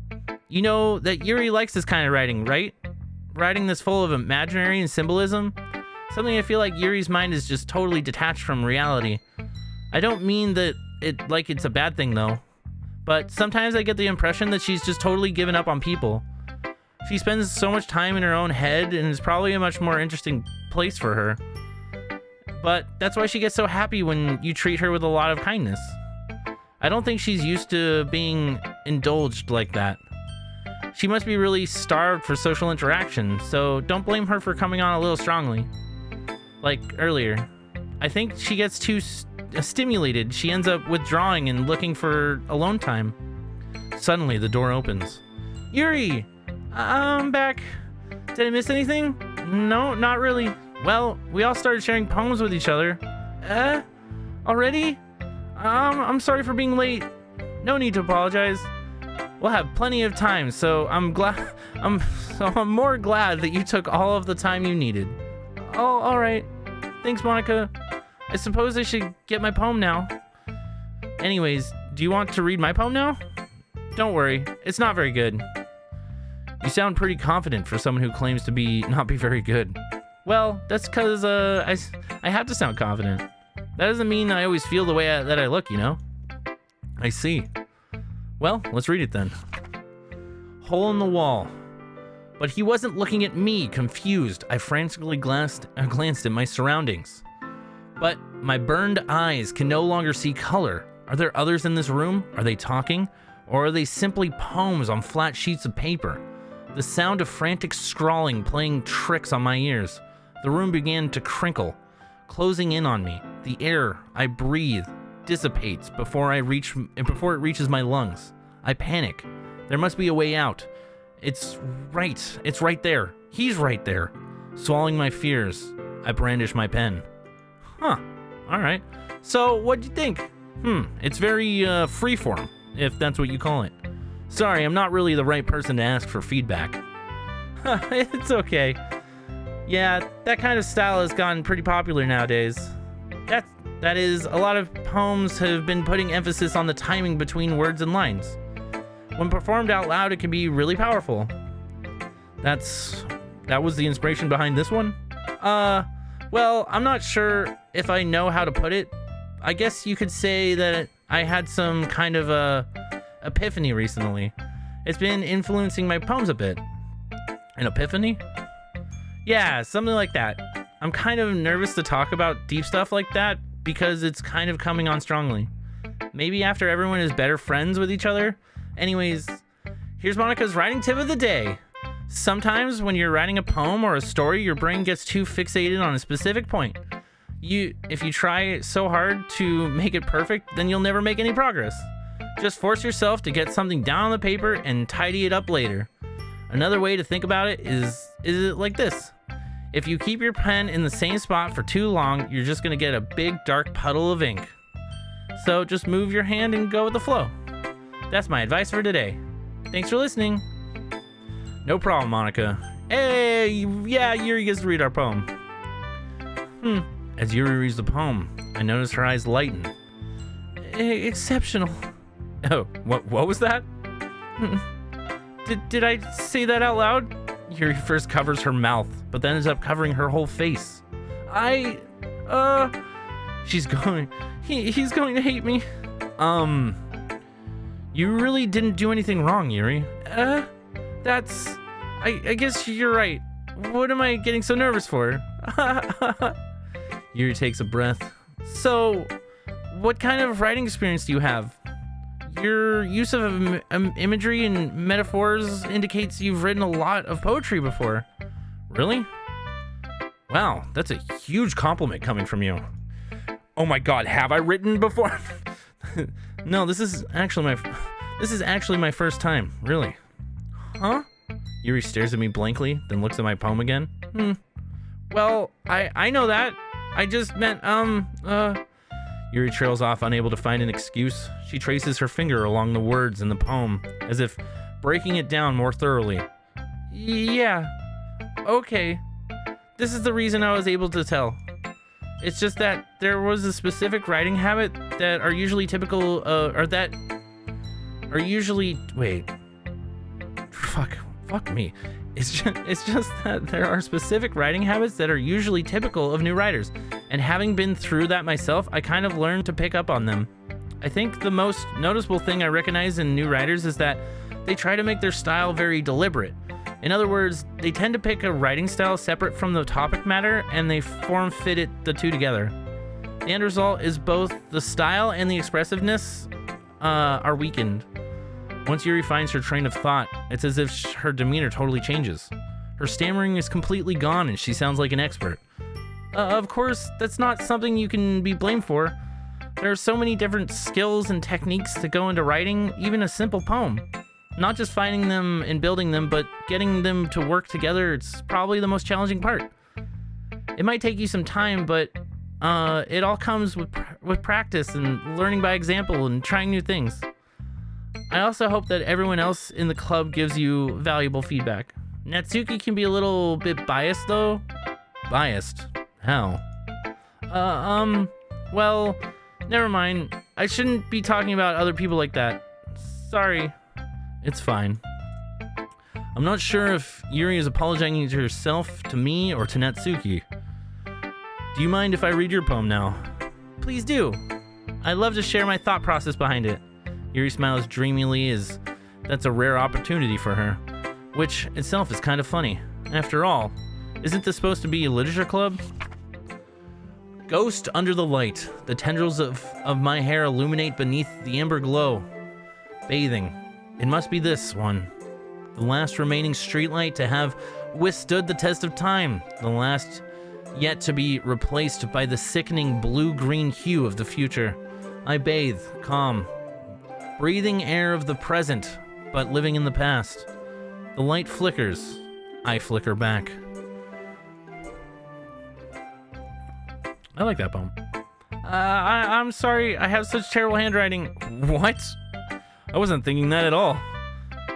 You know that Yuri likes this kind of writing, right? Writing that's full of imaginary and symbolism. Something I feel like Yuri's mind is just totally detached from reality. I don't mean that it's a bad thing though. But sometimes I get the impression that she's just totally given up on people. She spends so much time in her own head, and it's probably a much more interesting place for her. But that's why she gets so happy when you treat her with a lot of kindness. I don't think she's used to being indulged like that. She must be really starved for social interaction, so don't blame her for coming on a little strongly. Like earlier. I think she gets too stimulated. She ends up withdrawing and looking for alone time. Suddenly, the door opens. Yuri! I'm back. Did I miss anything? No, not really. Well, we all started sharing poems with each other. Already? I'm sorry for being late. No need to apologize. We'll have plenty of time, so I'm more glad that you took all of the time you needed. Oh, all right. Thanks, Monica. I suppose I should get my poem now. Anyways, do you want to read my poem now? Don't worry, it's not very good. You sound pretty confident for someone who claims to not be very good. Well, that's because I have to sound confident. That doesn't mean I always feel the way that I look, you know? I see. Well, let's read it then. Hole in the wall. But he wasn't looking at me, confused. I frantically glanced at my surroundings. But my burned eyes can no longer see color. Are there others in this room? Are they talking? Or are they simply poems on flat sheets of paper? The sound of frantic scrawling playing tricks on my ears. The room began to crinkle, closing in on me. The air I breathe dissipates before it reaches my lungs. I panic. There must be a way out. It's right there. He's right there. Swallowing my fears, I brandish my pen. Huh. All right. So, what'd you think? It's very freeform, if that's what you call it. Sorry, I'm not really the right person to ask for feedback. It's okay. Yeah, that kind of style has gotten pretty popular nowadays. That is, a lot of poems have been putting emphasis on the timing between words and lines. When performed out loud, it can be really powerful. That was the inspiration behind this one? Well, I'm not sure if I know how to put it. I guess you could say that I had some kind of a epiphany recently. It's been influencing my poems a bit. An epiphany? Yeah, something like that. I'm kind of nervous to talk about deep stuff like that because it's kind of coming on strongly. Maybe after everyone is better friends with each other. Anyways, here's Monica's writing tip of the day. Sometimes when you're writing a poem or a story, your brain gets too fixated on a specific point. If you try so hard to make it perfect, then you'll never make any progress. Just force yourself to get something down on the paper and tidy it up later. Another way to think about it is it like this. If you keep your pen in the same spot for too long, you're just gonna get a big dark puddle of ink. So just move your hand and go with the flow. That's my advice for today. Thanks for listening. No problem, Monica. Hey, yeah, Yuri gets to read our poem. As Yuri reads the poem, I notice her eyes lighten. Exceptional. Oh, what was that? Did I say that out loud? Yuri first covers her mouth, but then ends up covering her whole face. He's going to hate me. You really didn't do anything wrong, Yuri. I guess you're right. What am I getting so nervous for? Yuri takes a breath. So, what kind of writing experience do you have? Your use of imagery and metaphors indicates you've written a lot of poetry before. Really? Wow, that's a huge compliment coming from you. Oh my god, have I written before? No, this is actually my first time, really. Huh? Yuri stares at me blankly, then looks at my poem again. Well, I know that. I just meant, Yuri trails off, unable to find an excuse. She traces her finger along the words in the poem, as if breaking it down more thoroughly. Yeah. Okay. This is the reason I was able to tell. It's just that there was a specific writing habit that are usually typical, wait. Fuck me. It's just that there are specific writing habits that are usually typical of new writers, and having been through that myself, I kind of learned to pick up on them. I think the most noticeable thing I recognize in new writers is that they try to make their style very deliberate. In other words, they tend to pick a writing style separate from the topic matter, and they form-fit the two together. The end result is both the style and the expressiveness are weakened. Once Yuri finds her train of thought, it's as if her demeanor totally changes. Her stammering is completely gone and she sounds like an expert. Of course, that's not something you can be blamed for. There are so many different skills and techniques that go into writing even a simple poem. Not just finding them and building them, but getting them to work together, it's probably the most challenging part. It might take you some time, but it all comes with practice and learning by example and trying new things. I also hope that everyone else in the club gives you valuable feedback. Natsuki can be a little bit biased though. Biased? How? Well, never mind. I shouldn't be talking about other people like that. Sorry. It's fine. I'm not sure if Yuri is apologizing to herself, to me, or to Natsuki. Do you mind if I read your poem now? Please do. I'd love to share my thought process behind it. Yuri smiles dreamily as that's a rare opportunity for her, which itself is kind of funny. After all, isn't this supposed to be a literature club? Ghost under the light, the tendrils of my hair illuminate beneath the amber glow. Bathing. It must be this one. The last remaining streetlight to have withstood the test of time. The last yet to be replaced by the sickening blue-green hue of the future. I bathe, calm, breathing air of the present, but living in the past. The light flickers. I flicker back. I like that poem. I'm sorry, I have such terrible handwriting. What? I wasn't thinking that at all.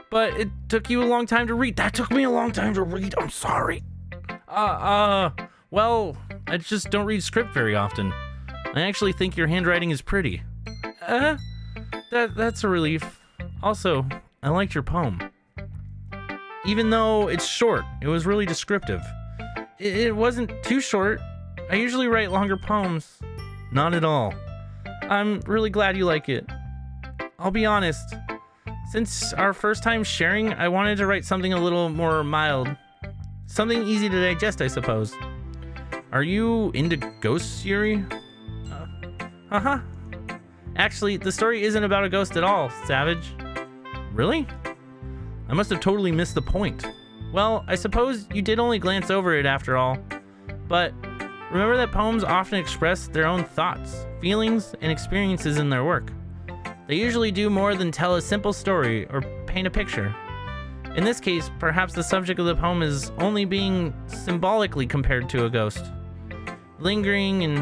But it took you a long time to read. That took me a long time to read. I'm sorry. Well, I just don't read script very often. I actually think your handwriting is pretty. That's a relief. Also, I liked your poem. Even though it's short, it was really descriptive. It wasn't too short. I usually write longer poems. Not at all. I'm really glad you like it. I'll be honest. Since our first time sharing, I wanted to write something a little more mild. Something easy to digest, I suppose. Are you into ghosts, Yuri? Uh-huh. Actually, the story isn't about a ghost at all, Savage. Really? I must have totally missed the point. Well, I suppose you did only glance over it after all. But remember that poems often express their own thoughts, feelings, and experiences in their work. They usually do more than tell a simple story or paint a picture. In this case, perhaps the subject of the poem is only being symbolically compared to a ghost, lingering in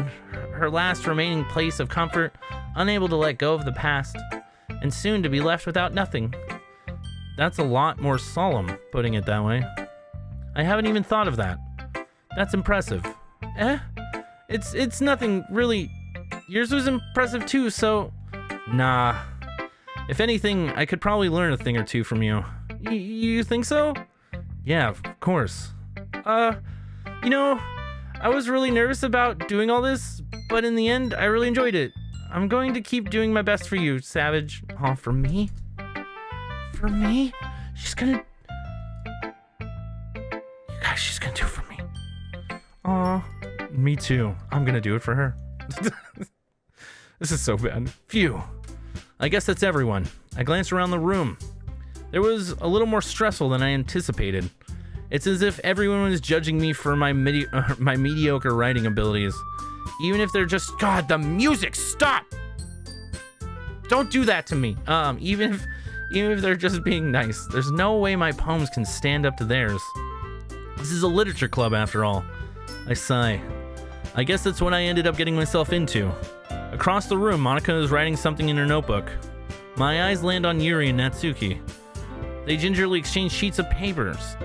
her last remaining place of comfort, unable to let go of the past, and soon to be left without nothing. That's a lot more solemn, putting it that way. I haven't even thought of that. That's impressive. It's nothing, really. Yours was impressive too, so... Nah. If anything, I could probably learn a thing or two from you. You think so? Yeah, of course. I was really nervous about doing all this, but in the end, I really enjoyed it. I'm going to keep doing my best for you, Savage. Oh, for me? For me? She's gonna... You guys, she's gonna do it for me. Aw, me too. I'm gonna do it for her. This is so bad. Phew. I guess that's everyone. I glanced around the room. There was a little more stressful than I anticipated. It's as if everyone was judging me for my mediocre writing abilities. Even if they're just... God, the music! Stop! Don't do that to me. Even if they're just being nice. There's no way my poems can stand up to theirs. This is a literature club, after all. I sigh. I guess that's what I ended up getting myself into. Across the room, Monica is writing something in her notebook. My eyes land on Yuri and Natsuki. They gingerly exchange sheets of papers,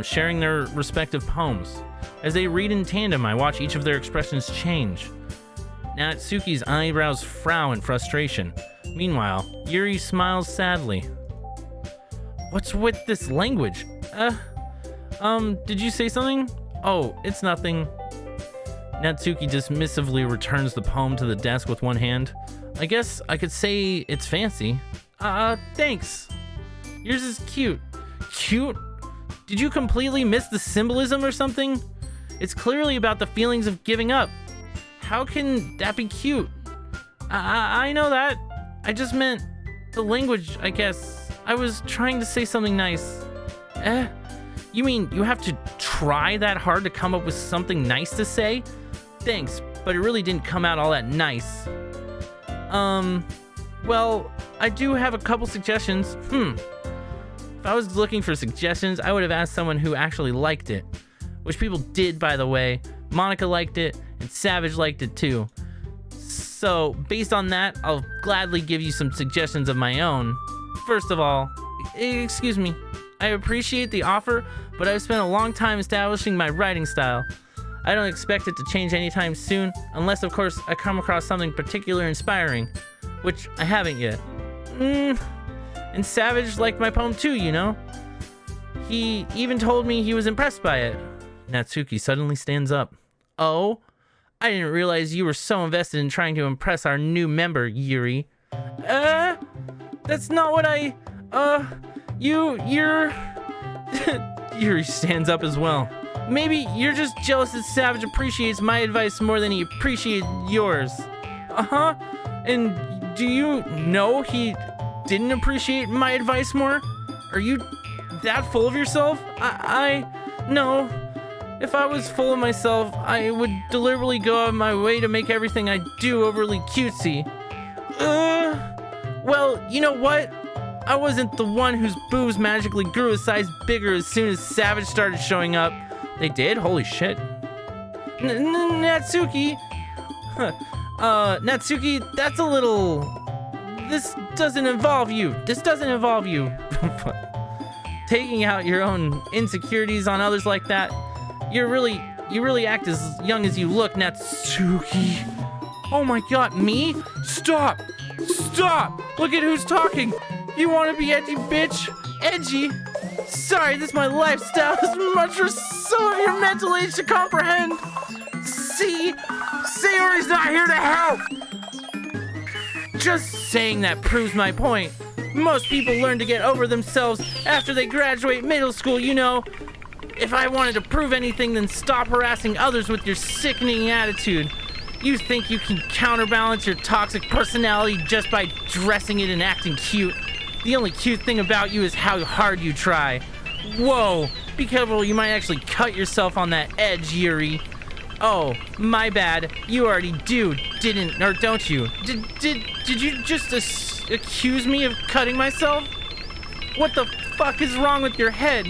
sharing their respective poems. As they read in tandem, I watch each of their expressions change. Natsuki's eyebrows frown in frustration. Meanwhile, Yuri smiles sadly. What's with this language? Did you say something? Oh, it's nothing. Natsuki dismissively returns the poem to the desk with one hand. I guess I could say it's fancy. Thanks. Yours is cute. Cute? Did you completely miss the symbolism or something? It's clearly about the feelings of giving up. How can that be cute? I know that. I just meant the language, I guess. I was trying to say something nice. You mean you have to try that hard to come up with something nice to say? Thanks, but it really didn't come out all that nice. Well, I do have a couple suggestions. If I was looking for suggestions, I would have asked someone who actually liked it. Which people did, by the way. Monica liked it, and Savage liked it too. So, based on that, I'll gladly give you some suggestions of my own. First of all, excuse me, I appreciate the offer, but I've spent a long time establishing my writing style. I don't expect it to change anytime soon, unless of course I come across something particularly inspiring, which I haven't yet. And Savage liked my poem too, you know? He even told me he was impressed by it. Natsuki suddenly stands up. Oh? I didn't realize you were so invested in trying to impress our new member, Yuri. That's not what you're... Yuri stands up as well. Maybe you're just jealous that Savage appreciates my advice more than he appreciated yours. And do you know he didn't appreciate my advice more? Are you that full of yourself? No. If I was full of myself, I would deliberately go out of my way to make everything I do overly cutesy. Well, you know what? I wasn't the one whose boobs magically grew a size bigger as soon as Savage started showing up. They did? Holy shit. Natsuki. Natsuki, that's a little... This doesn't involve you. This doesn't involve you. Taking out your own insecurities on others like that. You really act as young as you look, Natsuki. Oh my god, me? Stop! Stop! Look at who's talking. You want to be edgy, bitch? Edgy? Sorry, this is my lifestyle. It's much for some of your mental age to comprehend. See? Sayori's not here to help. Just saying that proves my point. Most people learn to get over themselves after they graduate middle school, you know. If I wanted to prove anything, then stop harassing others with your sickening attitude. You think you can counterbalance your toxic personality just by dressing it and acting cute. The only cute thing about you is how hard you try. Whoa, be careful, you might actually cut yourself on that edge, Yuri. Oh, my bad. You already didn't, or don't you? Did you just accuse me of cutting myself? What the fuck is wrong with your head?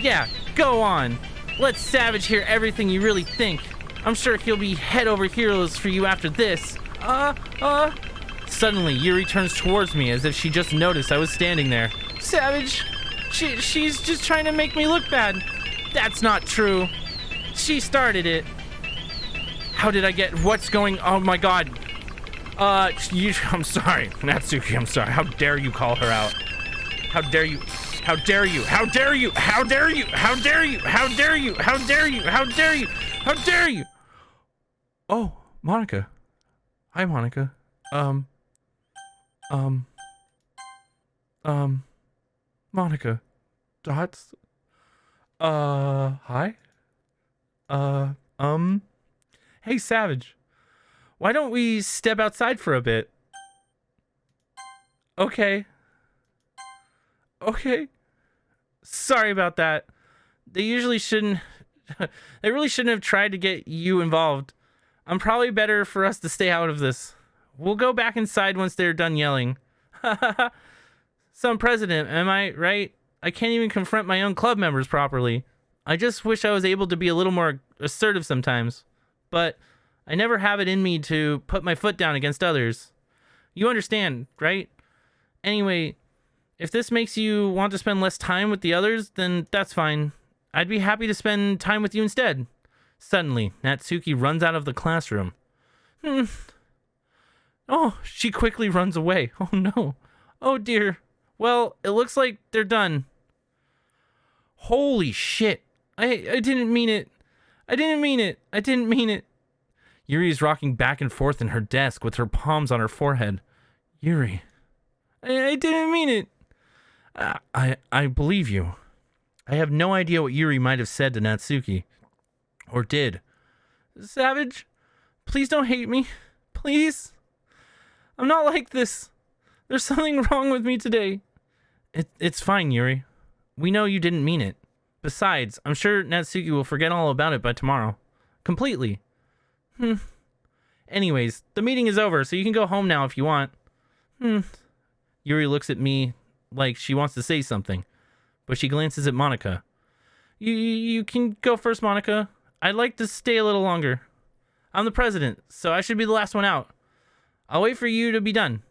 Yeah, go on. Let Savage hear everything you really think. I'm sure he'll be head over heels for you after this. Suddenly, Yuri turns towards me as if she just noticed I was standing there. Savage, she's just trying to make me look bad. That's not true. She started it. How did I get... What's going... Oh my god. I'm sorry. Natsuki, I'm sorry. How dare you call her out? How dare you? How dare you? How dare you? How dare you? How dare you? How dare you? How dare you? How dare you? How dare you? Oh, Monica. Hi, Monica. Monica. Dots. Hi? Hey, Savage. Why don't we step outside for a bit? Okay. Okay. Sorry about that. They really shouldn't have tried to get you involved. I'm probably better for us to stay out of this. We'll go back inside once they're done yelling. Some president, am I right? I can't even confront my own club members properly. I just wish I was able to be a little more assertive sometimes. But I never have it in me to put my foot down against others. You understand, right? Anyway, if this makes you want to spend less time with the others, then that's fine. I'd be happy to spend time with you instead. Suddenly, Natsuki runs out of the classroom. Oh, she quickly runs away. Oh no. Oh dear. Well, it looks like they're done. Holy shit. I didn't mean it. I didn't mean it. I didn't mean it. Yuri is rocking back and forth in her desk with her palms on her forehead. Yuri. I didn't mean it. I believe you. I have no idea what Yuri might have said to Natsuki. Or did. Savage, please don't hate me. Please. I'm not like this. There's something wrong with me today. It's fine, Yuri. We know you didn't mean it. Besides, I'm sure Natsuki will forget all about it by tomorrow. Completely. Anyways, the meeting is over, so you can go home now if you want. Yuri looks at me like she wants to say something, but she glances at Monica. You can go first, Monica. I'd like to stay a little longer. I'm the president, so I should be the last one out. I'll wait for you to be done.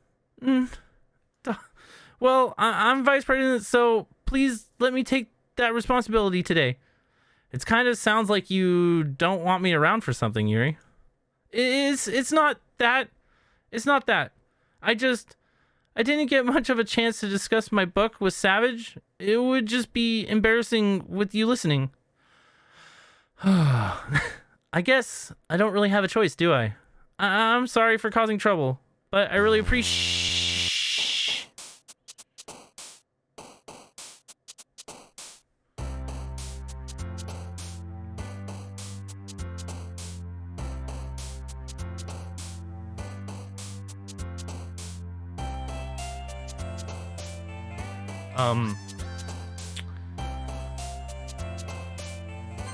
Well, I'm vice president, so please let me take that responsibility today. It kind of sounds like you don't want me around for something, Yuri. It's not that. It's not that. I didn't get much of a chance to discuss my book with Savage. It would just be embarrassing with you listening. I guess I don't really have a choice, do I? I'm sorry for causing trouble, but I really appreciate...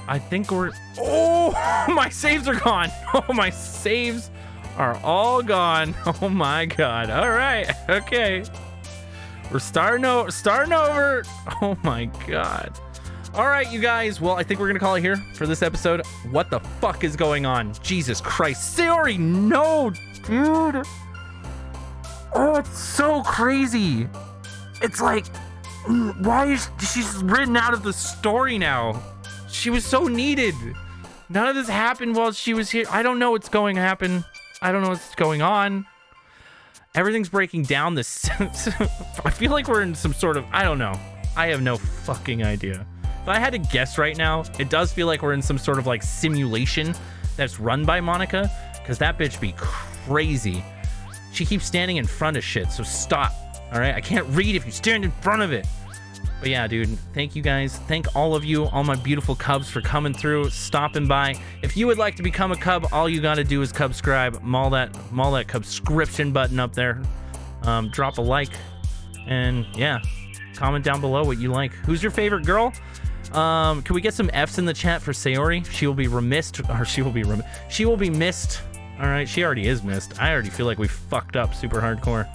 I think we're... Oh, my saves are gone. Oh, my saves are all gone. Oh my god. All right. Okay. We're starting over. Oh my god. All right, you guys. Well, I think we're going to call it here for this episode. What the fuck is going on? Jesus Christ. Sayori, no, dude. Oh, it's so crazy. It's like, why is she's written out of the story now? She was so needed. None of this happened while she was here. I don't know what's going to happen. I don't know what's going on. Everything's breaking down. This I feel like we're in some sort of, I don't know. I have no fucking idea. If I had to guess right now, it does feel like we're in some sort of like simulation that's run by Monica, because that bitch be crazy. She keeps standing in front of shit, so stop. All right, I can't read if you stand in front of it. But yeah, dude, thank you guys. Thank all of you, all my beautiful Cubs, for coming through, stopping by. If you would like to become a Cub, all you got to do is Cubscribe. Maul that Cubscription button up there. Drop a like, and yeah, comment down below what you like. Who's your favorite girl? Can we get some F's in the chat for Sayori? She will be missed. All right, she already is missed. I already feel like we fucked up super hardcore.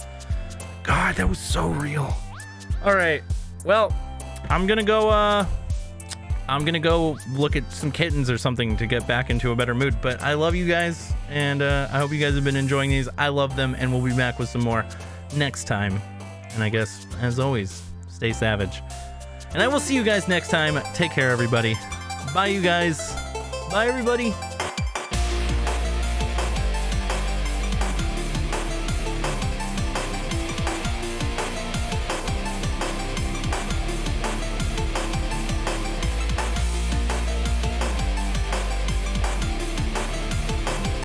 God, that was so real. All right, well, I'm gonna go look at some kittens or something to get back into a better mood. But I love you guys, and I hope you guys have been enjoying these. I love them, and we'll be back with some more next time. And I guess, as always, stay savage. And I will see you guys next time. Take care, everybody. Bye, you guys. Bye, everybody.